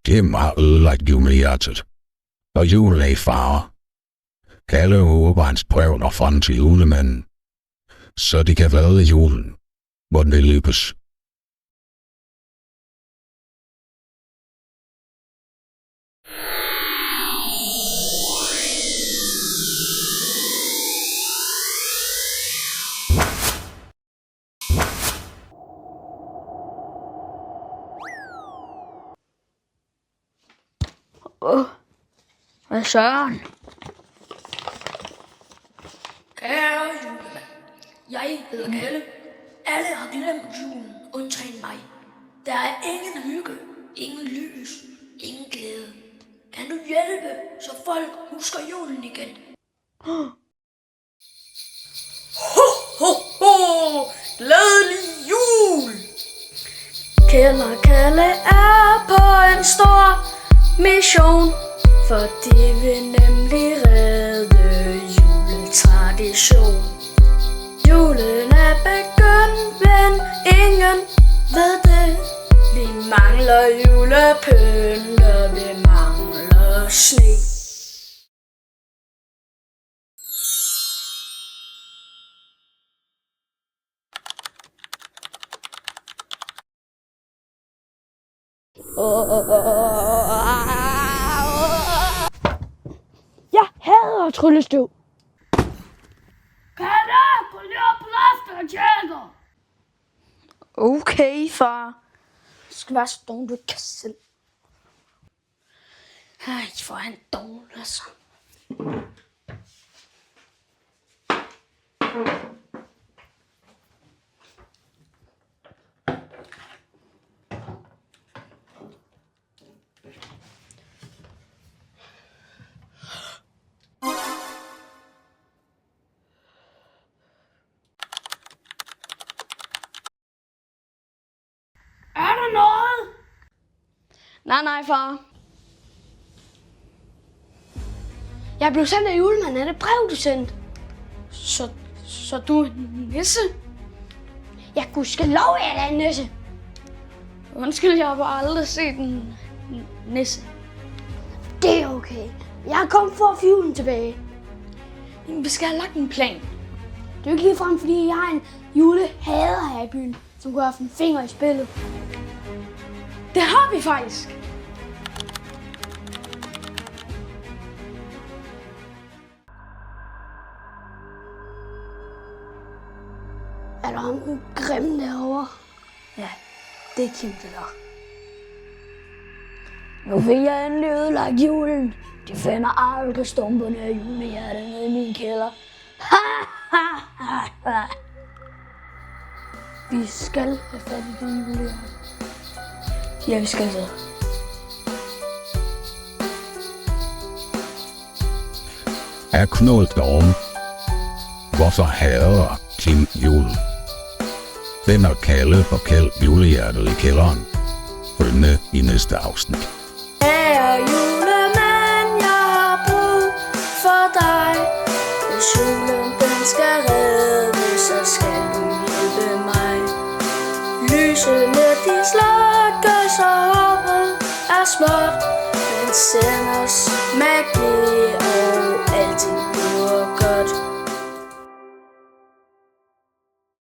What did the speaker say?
Kim har ødelagt julehjertet, og julen er i fare. Kalle håber, hans brev når frem til julemanden, så de kan redde julen, hvor den vil lykkes. Hvad søren? Kære julemand, jeg hedder Kalle. Alle har glemt julen, undtagen mig. Der er ingen hygge, ingen lys, ingen glæde. Kan du hjælpe, så folk husker julen igen? Ho, ho, ho! Glædelig jul! Kælder Kalle er på en stor mission, for de vil nemlig redde juletradition. Julen er begyndt, men ingen ved det. Vi mangler julepynt, og vi mangler sne. Jeg hader tryllestøv. Kalle, gå lige op på loftet og tjekker. Okay, far. Du skal være så doven, du ikke kan selv. Ej, hvor er han doven, altså. Er der noget? Nej, far. Jeg blev sendt af julemanden af det brev, du sendte. Så du er en nisse? Jeg kunne skal love, at jeg er en nisse. Undskyld, jeg har bare aldrig set en nisse. Det er okay. Jeg er kommet for at få julen tilbage. Vi skal have lagt en plan. Det er jo ikke ligefrem, fordi jeg har en julehader her i byen, som kunne have haft en finger i spillet. Det har vi faktisk. Er der ham grimme derovre? Ja, det er Kim, det der. Nu fik jeg endelig ødelagt julen. De finder aldrig stumperne af julehjertet nede i min kælder. Vi skal have fat i det julehjerte. Ja, vi skal så. Er knoldt om, hvorfor hader Kim julen? Finder Kalle og Kjeld julehjertet i kælderen. Følg med i næste afsnit. Kære julemand, jeg har brug for dig. Hvis julen den skal redde, så skal du hjælpe mig. Lysene de slukkes, og håbet er småt, men send os magi.